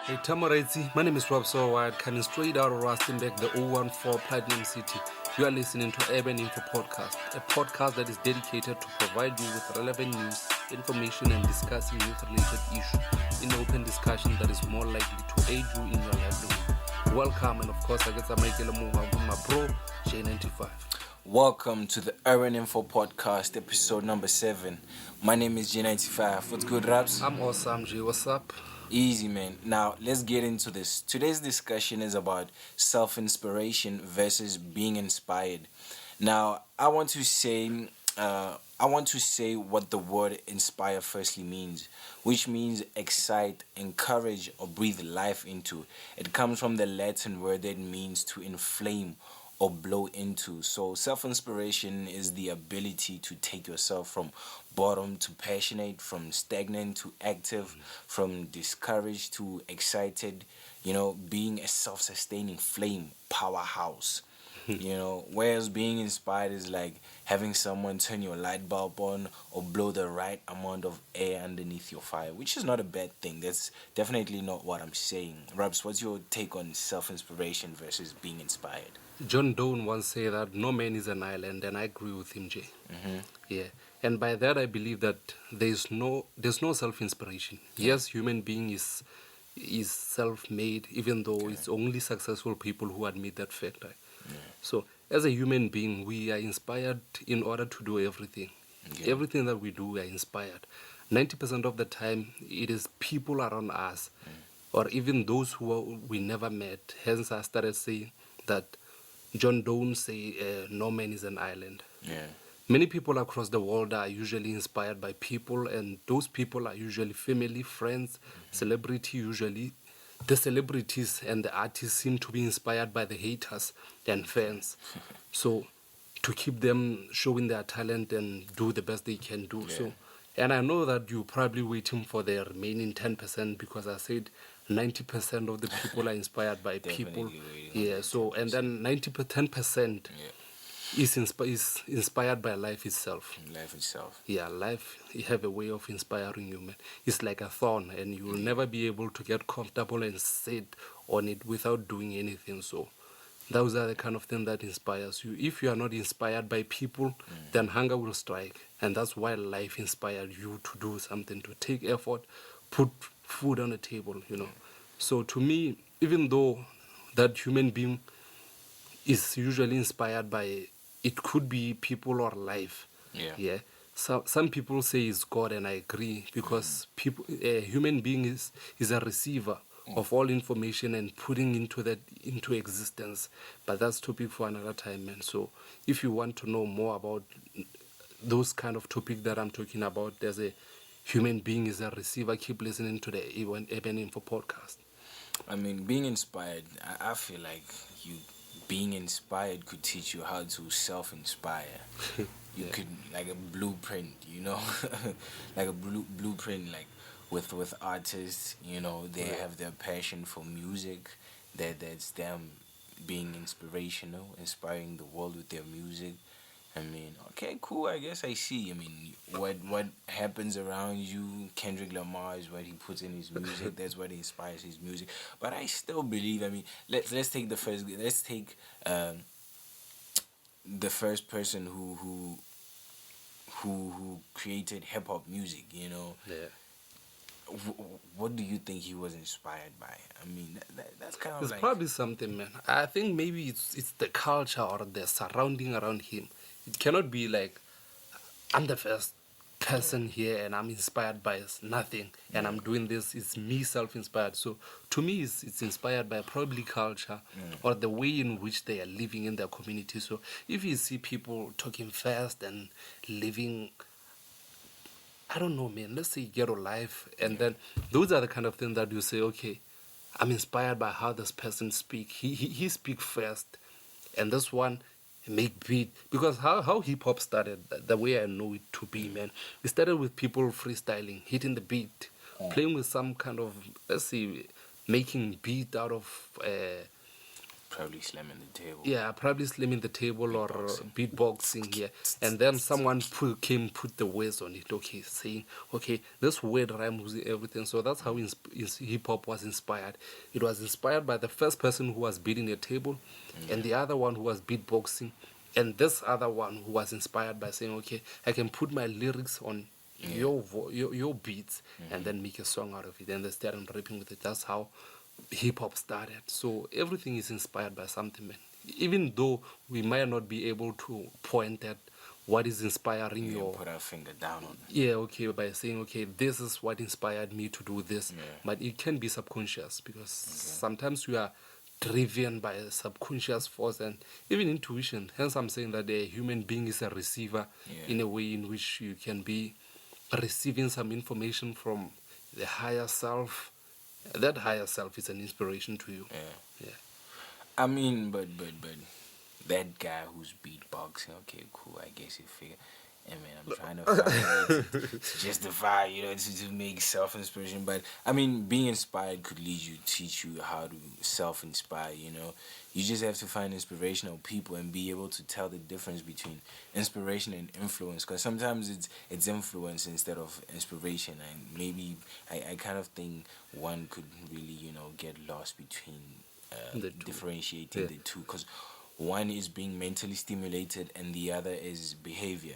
Hey Tamaritzi, my name is Rob Soward, coming straight out of Rustenburg, the 014 Platinum City. You are listening to Urban Info Podcast, a podcast that is dedicated to provide you with relevant news, information, and discussing youth-related issues in open discussion that is more likely to aid you in your livelihood. Welcome, and of course, I get some with my bro, J95. Welcome to the Urban Info Podcast, episode number 7. My name is J95. What's good, Raps? I'm awesome, J. What's up? Easy, man. Now, let's get into this. Today's discussion is about self-inspiration versus being inspired. Now, I want to say what the word inspire firstly means, which means excite, encourage, or breathe life into. It comes from the Latin word that means to inflame or blow into. So self-inspiration is the ability to take yourself from bottom to passionate, from stagnant to active, from discouraged to excited, being a self-sustaining flame powerhouse. Whereas being inspired is like having someone turn your light bulb on or blow the right amount of air underneath your fire, which is not a bad thing. That's definitely not what I'm saying. Rabs, what's your take on self-inspiration versus being inspired? John Donne once said that no man is an island, and I agree with him, Jay. Mm-hmm. Yeah, and by that I believe that there's no self-inspiration. Yes, human being is self-made, even though it's only successful people who admit that fact. Right? Yeah. So, as a human being, we are inspired in order to do everything. Okay. Everything that we do, we are inspired. 90% of the time, it is people around us, or even those we never met. Hence, I started saying that John Donne say, no man is an island. Yeah. Many people across the world are usually inspired by people, and those people are usually family, friends, celebrity usually. The celebrities and the artists seem to be inspired by the haters and fans. So to keep them showing their talent and do the best they can do. Yeah. So, and I know that you're probably waiting for the remaining 10% because I said 90% of the people are inspired by people. Yeah, so, and then 10% is inspired by life itself. Life itself. Yeah, life have a way of inspiring you, man. It's like a thorn, and you will never be able to get comfortable and sit on it without doing anything. So those are the kind of thing that inspires you. If you are not inspired by people, then hunger will strike. And that's why life inspired you to do something, to take effort, put food on the table, So to me, even though that human being is usually inspired by, it could be people or life. Yeah. So some people say it's God, and I agree, because a human being is a receiver of all information and putting into existence. But that's topic for another time, man. So if you want to know more about those kind of topic that I'm talking about, there's a human being is a receiver. Keep listening to the Urban Info Podcast. I mean, being inspired, I feel like being inspired could teach you how to self-inspire. You could, like a blueprint, like a blueprint, like with artists, they have their passion for music, that's them being inspirational, inspiring the world with their music. I mean, okay, cool. I guess I see. I mean, what happens around you, Kendrick Lamar is what he puts in his music. That's what inspires his music. But I still believe. I mean, let's take the first. Let's take the first person who created hip hop music. Yeah. What do you think he was inspired by? I mean, that's kind of It's like probably something, man. I think maybe it's the culture or the surrounding around him. It cannot be like, I'm the first person here and I'm inspired by nothing and I'm doing this. It's me self-inspired. So to me, it's inspired by probably culture or the way in which they are living in their community. So if you see people talking fast and living, I don't know, man, let's say ghetto life, and then those are the kind of things that you say, okay, I'm inspired by how this person speak. He speak first, and this one make beat, because how hip hop started, the way I know it to be, man, it started with people freestyling, hitting the beat, playing with some kind of, let's say, making beat out of Probably slamming the table. Yeah, probably slamming the table or Beatboxing. beatboxing, yeah. And then someone put the words on it, okay, saying, okay, this word rhymes with everything. So that's how hip hop was inspired. It was inspired by the first person who was beating a table, and the other one who was beatboxing, and this other one who was inspired by saying, okay, I can put my lyrics on your beats and then make a song out of it. And they started rapping with it. That's how hip hop started. So everything is inspired by something, man. Even though we might not be able to point at what is inspiring You your, put our finger down on it. yeah, okay, by saying, okay, this is what inspired me to do this. Yeah. But it can be subconscious because sometimes we are driven by a subconscious force and even intuition. Hence, I'm saying that a human being is a receiver in a way in which you can be receiving some information from the higher self. That higher self is an inspiration to you. Yeah. Yeah. I mean, but that guy who's beatboxing, okay, cool. I guess you figure. And man, I'm trying to find a way to justify, to make self inspiration. But I mean, being inspired could teach you how to self inspire. You just have to find inspirational people and be able to tell the difference between inspiration and influence. Because sometimes it's influence instead of inspiration, and maybe I kind of think one could really get lost between The two. differentiating the two, because one is being mentally stimulated and the other is behavior.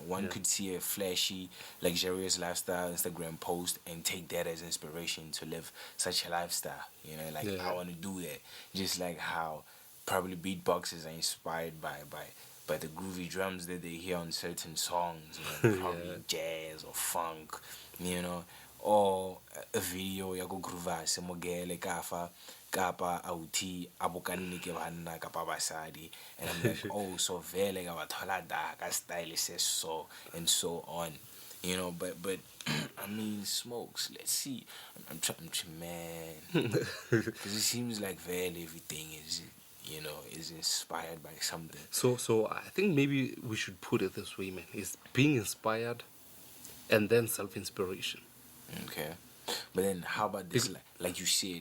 One could see a flashy, luxurious lifestyle Instagram post and take that as inspiration to live such a lifestyle. I want to do that. Just like how probably beatboxers are inspired by the groovy drums that they hear on certain songs, probably jazz or funk, or a video ya go groova se mogele kafa kapa auti abokane ke banna kapa basadi, and I'm like, oh, so vele ka bathola da ka style se so and so on. But I mean, smokes. Let's see. I'm trying, man, because it seems like very everything is inspired by something. So I think maybe we should put it this way, man. It's being inspired and then self-inspiration. Okay, but then how about this? Like you said,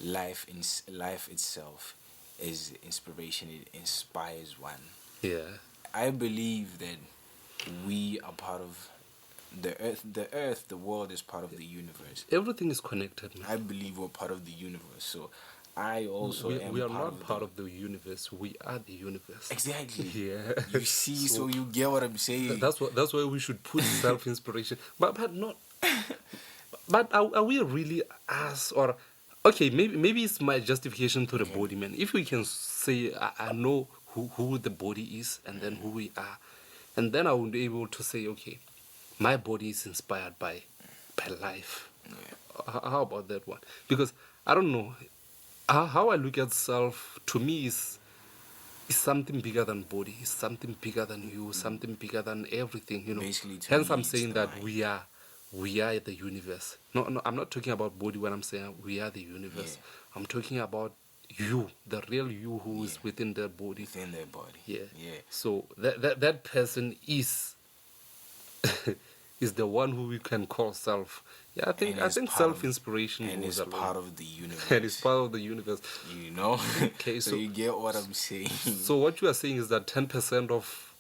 life itself is inspiration. It inspires one. Yeah. I believe that we are part of the earth. The world is part of the universe. Everything is connected, man. I believe we're part of the universe. So I also am. We are part not of part of the universe. We are the universe. Exactly. Yeah. You see, so you get what I'm saying. That's why we should put self-inspiration. But not. But are we really us, or okay? Maybe it's my justification to the body, man. If we can say I know who the body is and then who we are, and then I will be able to say, okay, my body is inspired by life. How about that one? Because I don't know how I look at self. To me, is something bigger than body. It's something bigger than you. Something bigger than everything. Basically, to Hence, me, I'm it's saying the that mind. we are the universe. No, I'm not talking about body when I'm saying we are the universe. I'm talking about you, the real you who is within the body. Within their body. Yeah. Yeah. So that person is is the one who we can call self. Yeah, I think self inspiration and goes is along. part of the universe. And it's part of the universe. Okay, so you get what I'm saying. So what you are saying is that 10% of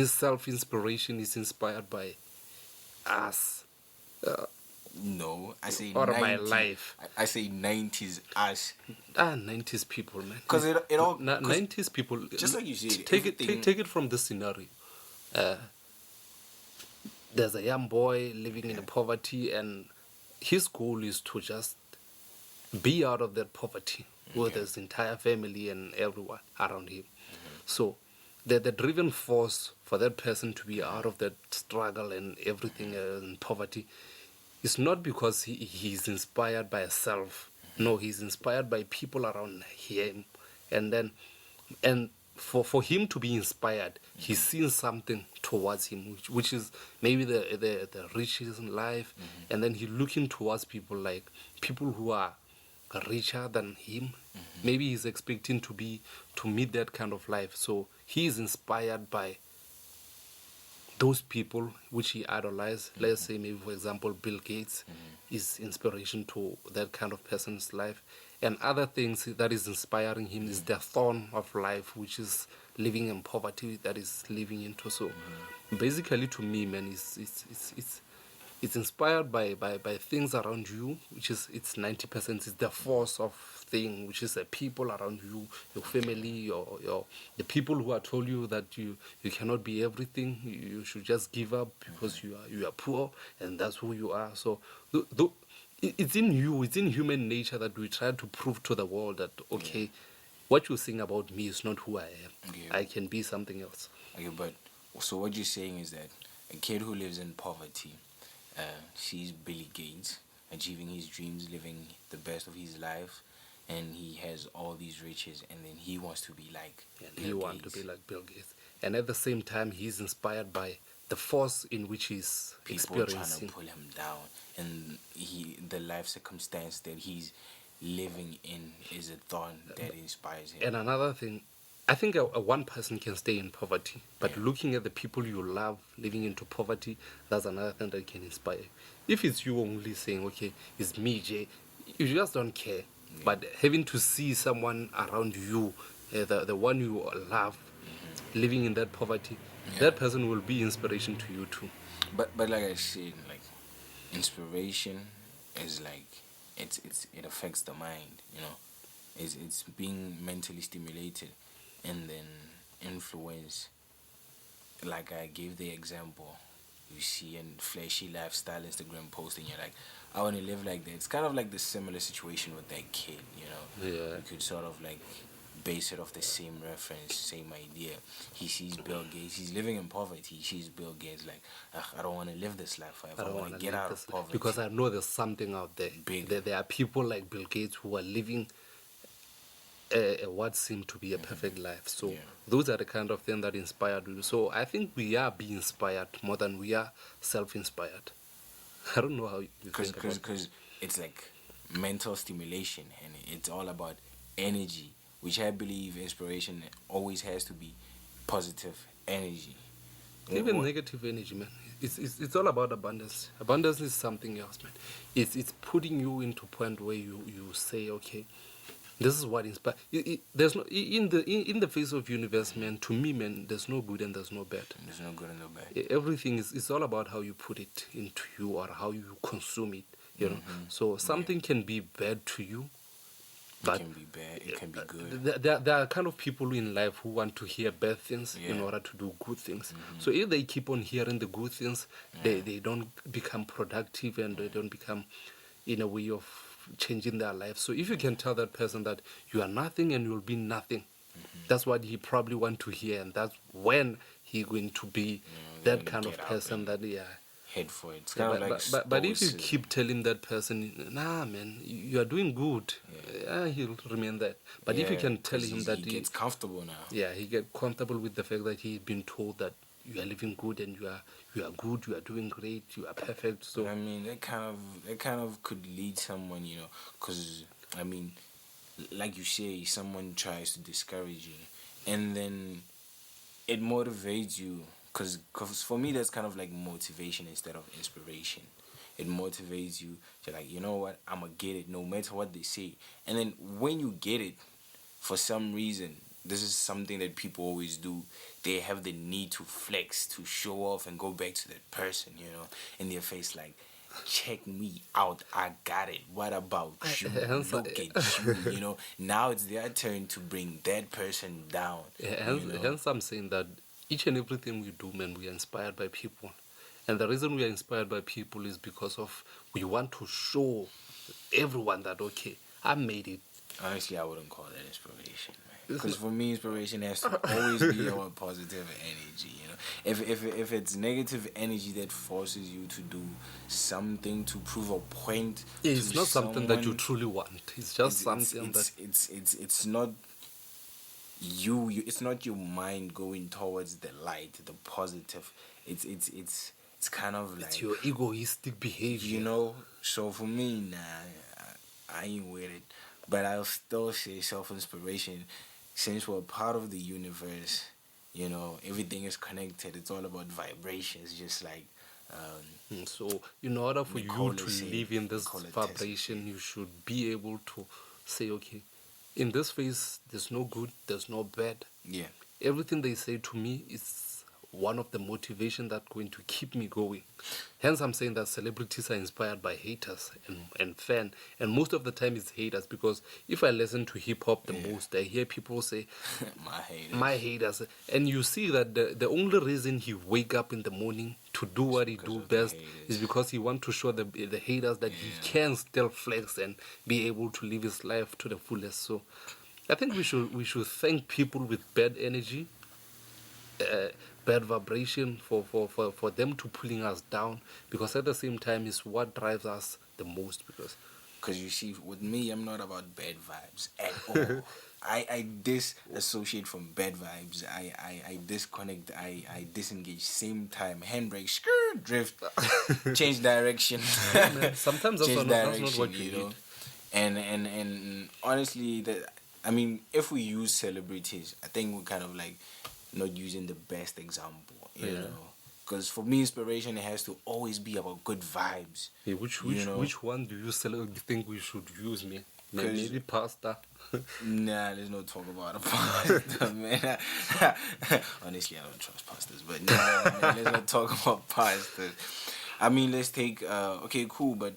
self inspiration is inspired by us. No, I say Or 90, my life. I say 90s us. 90s people, man. Because it all 90s people. just like you said, take everything- it from this scenario. There's a young boy living in poverty, and his goal is to just be out of that poverty with his entire family and everyone around him. So the driving force for that person to be out of that struggle and everything and poverty is not because he's inspired by self. No, he's inspired by people around him. And for him to be inspired, he's seen something towards him, which is maybe the riches in life, and then he's looking towards people like people who are richer than him. Maybe he's expecting to meet that kind of life. So he is inspired by those people which he idolizes. Let's say maybe, for example, Bill Gates is inspiration to that kind of person's life. And other things that is inspiring him is the thorn of life, which is living in poverty that is living into. So basically, to me, man, it's inspired by things around you, which is it's 90%. It's the force of thing, which is the people around you, your family, your the people who are told you that you cannot be everything. You should just give up because you are poor, and that's who you are. So it's in you. It's in human nature that we try to prove to the world that okay, what you think about me is not who I am. Okay. I can be something else. Okay, but so what you're saying is that a kid who lives in poverty sees Billy Gates achieving his dreams, living the best of his life, and he has all these riches, and then he wants to be like And Bill he Gates. wants to be like Bill Gates. And at the same time, he's inspired by the force in which he's People trying to experiencing. pull him down, and the life circumstance that he's living in is a thorn that inspires him. And another thing, I think a one person can stay in poverty, but looking at the people you love living into poverty, that's another thing that can inspire you. If it's you only saying, okay, it's me, Jay, you just don't care. But having to see someone around you, the one you love, living in that poverty, that person will be inspiration to you too. But like I said, like inspiration is like it affects the mind, you know. It's being mentally stimulated and then influence. Like I gave the example, you see a flashy lifestyle Instagram post and you're like, I want to live like that. It's kind of like the similar situation with that kid, you know. Yeah. You could sort of like base it off the same reference, same idea. He sees Bill Gates. He's living in poverty. He sees Bill Gates like, "Ugh, I don't want to live this life forever. I I don't want want to to get out of poverty." because I know there's something out there. Big. There are people like Bill Gates who are living what seemed to be a perfect life. So those are the kind of things that inspired you. So I think we are being inspired more than we are self-inspired. I don't know how you think about it. Because it's like mental stimulation and it's all about energy, which I believe inspiration always has to be positive energy. Even negative energy, man. It's all about abundance. Abundance is something else, man. It's putting you into a point where you say, okay, this is what inspires. There's no in the face of universe, man. To me, man, there's no good and there's no bad. There's no good and no bad. Everything is it's all about how you put it into you or how you consume it. You know. So something can be bad to you, It but can be bad. It can be good. there are kind of people in life who want to hear bad things in Yeah. order to do good things. So if they keep on hearing the good things, they don't become productive and they don't become in a way of changing their life. So if you can tell that person that you are nothing and you'll be nothing, that's what he probably want to hear, and that's when he going to be they're that gonna kind of get up person that Head for it. It's yeah, kind of like but if you stoicism. keep telling that person, nah, man, you are doing good, he'll remain that. But if you Yeah, can tell 'cause him that he gets comfortable now. he get comfortable with the fact that he's been told that you are living good and you are good, you are doing great, you are perfect. So I mean, that kind of could lead someone, you know, because I mean, like you say, someone tries to discourage you, and then it motivates you. Because for me, that's kind of like motivation instead of inspiration. It motivates you to like, you know what, I'm gonna get it no matter what they say. And then when you get it, for some reason, this is something that people always do. They have the need to flex, to show off, and go back to that person, you know, in their face, like, check me out, I got it. What about you? hence- Look at you, you know. Now it's their turn to bring that person down. hence, You know? hence I'm saying that each and everything we do, man, we are inspired by people. And the reason we are inspired by people is because of we want to show everyone that, okay, I made it. Honestly, I wouldn't call that inspiration, man. Because for me, inspiration has to always be about positive energy. You know, if it's negative energy that forces you to do something to prove a point, It's to not something that you someone, truly want. It's just something that it's not you. It's not your mind going towards the light, the positive. It's kind of like it's your egoistic behavior. you know. So for me, nah, I ain't with it. But I'll still say self-inspiration, since we're part of the universe, you know, everything is connected. It's all about vibrations, just like So in order for you Nicole to said, live in this Nikola Tesla vibration, you should be able to say, okay, in this phase, there's no good, there's no bad. Yeah. Everything they say to me is one of the motivation that's going to keep me going. Hence, I'm saying that celebrities are inspired by haters and fan. And most of the time, it's haters because if I listen to hip hop the Yeah. most, I hear people say, My haters. my haters. And you see that the only reason he wake up in the morning to do what he because do of the best haters. is because he want to show the haters that he Yeah. can still flex and be able to live his life to the fullest. So I think we should thank people with bad energy, uh, bad vibration for them to pulling us down, because at the same time is what drives us the most. Because Because you see, with me, I'm not about bad vibes at all. I disassociate from bad vibes. I disconnect. I disengage. Same time. Handbrake. Skirt. Drift. Change direction. yeah, man, sometimes Change that's not direction. what you You need. know. And honestly, that I mean, if we use celebrities, I think we're kind of like not using the best example. You Yeah. know. Because for me, inspiration it has to always be about good vibes. Hey, which You know. which one do you think we should use, man? 'Cause- Maybe pasta. Nah, let's not talk about a pasta, man. Honestly, I don't trust pastas, but nah, man, let's not talk about pastas. I mean, let's take okay, cool, but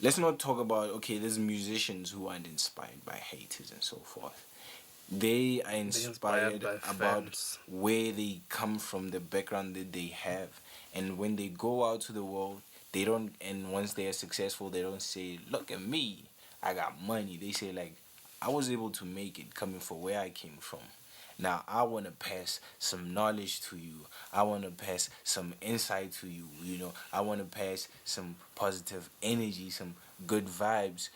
let's not talk about okay. There's musicians who aren't inspired by haters and so forth. They are inspired inspired by about fans. where they come from, the background that they have, and when they go out to the world, they don't. And once they are successful, they don't say, "Look at me, I got money." They say like, "I was able to make it coming from where I came from." Now I want to pass some knowledge to you. I want to pass some insight to you. You know, I want to pass some positive energy, some good vibes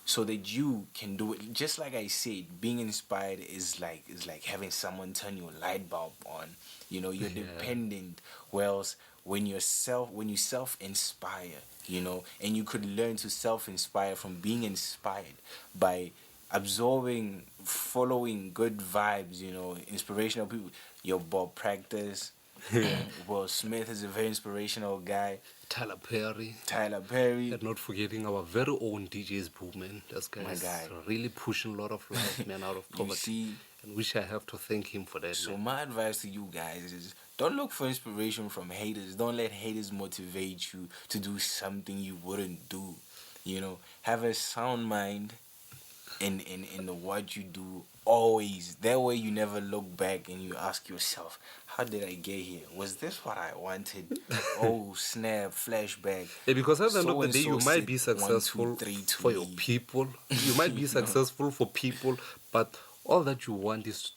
so that you can do it. Just like I said, being inspired is like having someone turn your light bulb on. You know, you're Yeah. dependent. Whereas when you self inspire, you know, and you could learn to self inspire from being inspired by absorbing, following good vibes, you know, inspirational people. Your Bob Practice, Yeah. Will Smith is a very inspirational guy. Tyler Perry. Tyler Perry, And not forgetting our very own DJ's Boo, man. This guy my is guy. really pushing a lot of life, man, out of You poverty. see, And wish I have to thank him for that, so man. my advice to you guys is don't look for inspiration from haters. Don't let haters motivate you to do something you wouldn't do. You know, have a sound mind in what you do always. That way you never look back and you ask yourself, how did I get here? Was this what I wanted? Oh snap, flashback. Yeah, because at the end of So the and day, so you might said be 1, 2, successful 3 to for your me. people. You might be You know? successful for people, but all that you want is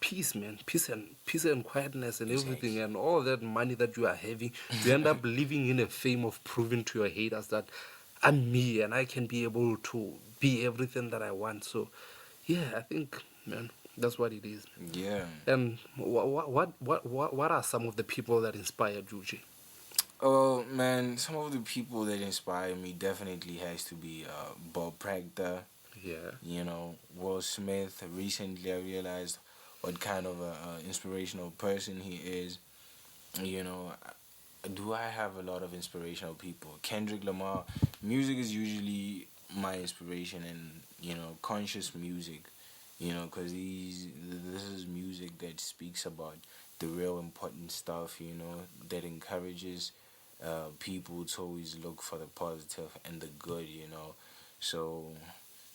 peace, man. Peace and quietness and everything, Exactly. and all that money that you are having. You end up living in a fame of proving to your haters that I'm me and I can be able to be everything that I want. So, yeah, I think, man, that's what it is. Yeah. And what are some of the people that inspired you, Jay? Oh man, some of the people that inspire me definitely has to be Bob Proctor, Yeah. you know, Will Smith. Recently, I realized what kind of a inspirational person he is. You know, do I have a lot of inspirational people? Kendrick Lamar. Music is usually my inspiration, and you know, conscious music. You know, because this is music that speaks about the real important stuff. You know, that encourages people to always look for the positive and the good. You know, so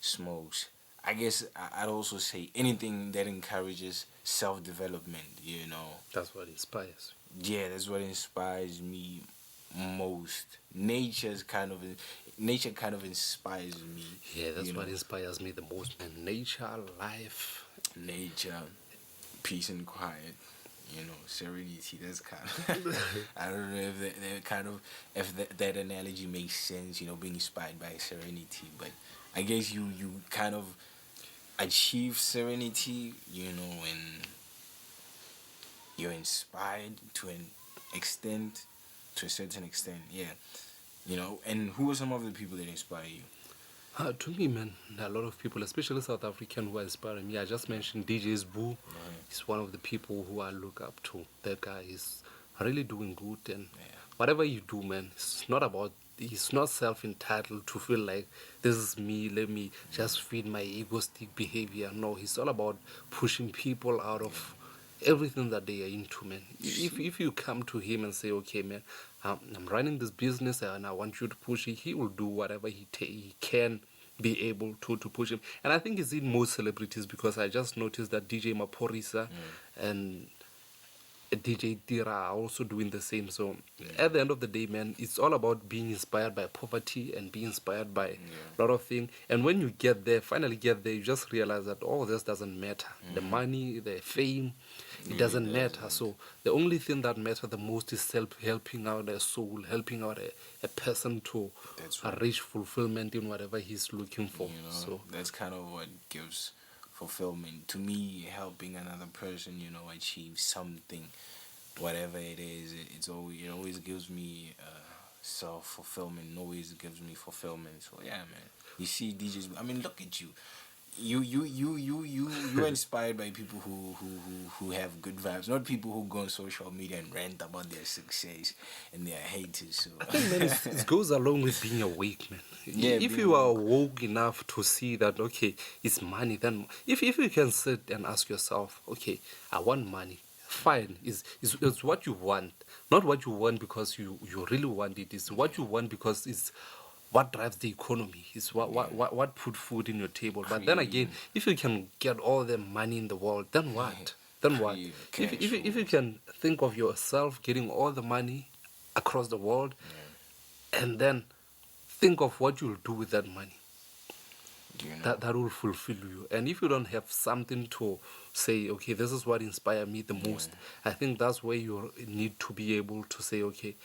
smokes. I guess I'd also say anything that encourages self development. You know, That's what inspires. yeah, that's what inspires me most. Nature kind of inspires me. Yeah, that's You what know, inspires me the most, man. Nature, life. nature, peace and quiet. You know, serenity. That's kind of. I don't know if that kind of if that analogy makes sense. You know, being inspired by serenity, but I guess you kind of achieve serenity. You know, when you're inspired to an extent, to a certain extent. Yeah, you know. And who are some of the people that inspire you? To me, man, a lot of people, especially South African, who are inspiring me. I just mentioned DJ's Boo. He's one of the people who I look up to. That guy is really doing good, and Yeah. whatever you do, man, it's not about he's not self-entitled to feel like this is me, let me just feed my egoistic behavior. No, he's all about pushing people out of everything that they are into, man. If you come to him and say, okay, man, I'm running this business and I want you to push it, he will do whatever he can be able to push him. And I think it's in most celebrities, because I just noticed that DJ Maporisa and DJ Tira are also doing the same. So at the end of the day, man, it's all about being inspired by poverty and being inspired by a lot of things. And when you get there, finally get there, you just realize that all this doesn't matter. The money, the fame, it doesn't matter. So the only thing that matters the most is helping out a soul, helping out a person to reach fulfillment in whatever he's looking for. So that's kind of what gives fulfillment to me. Helping another person, achieve something, whatever it is, it always gives me self fulfillment. Always gives me fulfillment. So yeah, man. You see, DJs. I mean, look at you. You're inspired by people who have good vibes, not people who go on social media and rant about their success and their haters. So I think, man, it goes along with being awake, man. Yeah, if you are woke enough to see that, okay, it's money, then if you can sit and ask yourself, okay, I want money, fine, it's what you want, not what you want because you really want it. It's what you want because it's what drives the economy, is what put food in your table. But then again, if you can get all the money in the world, then what? Then what? If you can think of yourself getting all the money across the world, and then think of what you'll do with that money, that will fulfill you. And if you don't have something to say, okay, this is what inspired me the most, I think that's where you need to be able to say, okay,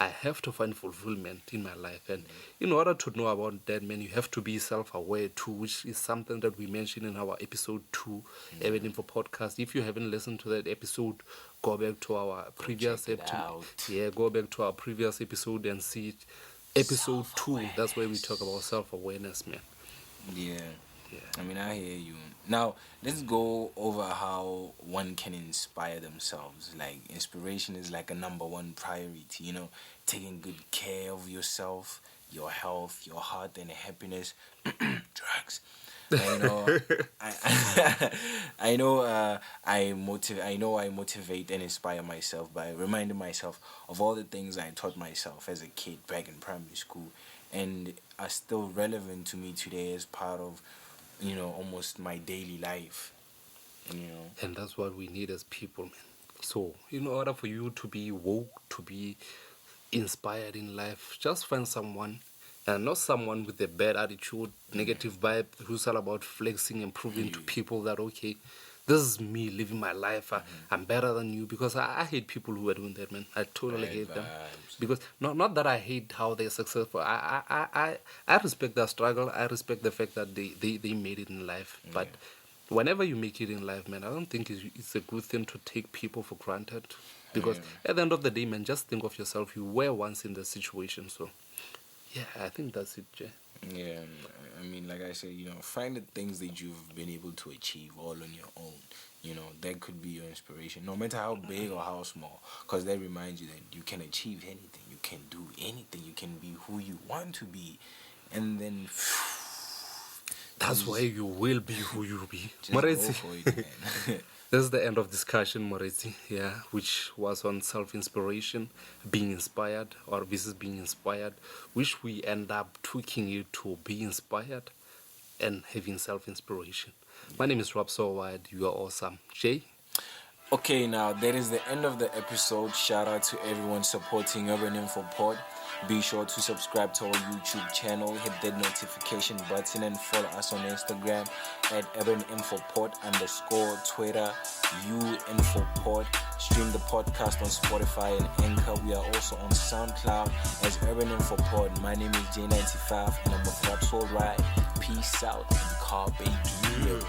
I have to find fulfillment in my life. And in order to know about that, man, you have to be self-aware too, which is something that we mentioned in our episode 2, Urban Info Podcast. If you haven't listened to that episode, go back to our previous episode. Yeah, go back to our previous episode and see it. Episode 2, that's where we talk about self-awareness, man. Yeah. I mean, I hear you. Now, let's go over how one can inspire themselves. Like, inspiration is like a number one priority, taking good care of yourself, your health, your heart, and happiness. Drugs. I motivate and inspire myself by reminding myself of all the things I taught myself as a kid back in primary school, and are still relevant to me today as part of almost my daily life. And that's what we need as people, man. So in order for you to be woke, to be inspired in life, just find someone, and not someone with a bad attitude, negative vibe, who's all about flexing and proving to people that, okay, this is me living my life, I'm better than you. Because I hate people who are doing that, man. I totally hate them. Because not that I hate how they're successful. I respect their struggle. I respect the fact that they made it in life. But whenever you make it in life, man, I don't think it's a good thing to take people for granted. Because at the end of the day, man, just think of yourself. You were once in the situation. So yeah, I think that's it, Jay. Yeah, I mean, like I said, find the things that you've been able to achieve all on your own. That could be your inspiration, no matter how big or how small, because that reminds you that you can achieve anything, you can do anything, you can be who you want to be, and then that's why you will be who you be. Just go for it, man. This is the end of discussion, Moretsi, which was on self-inspiration, being inspired, or versus being inspired, which we end up tweaking it to be inspired and having self-inspiration. My name is Rob Sowide. You are awesome. Jay? Okay, now that is the end of the episode. Shout out to everyone supporting Urban InfoPod. Be sure to subscribe to our YouTube channel, hit that notification button, and follow us on Instagram at UrbanInfoPod _ Twitter, UInfoPod. Stream the podcast on Spotify and Anchor. We are also on SoundCloud as Urban InfoPod. My name is J95 and I'm a Rap Soul Ride. Peace out and call baby.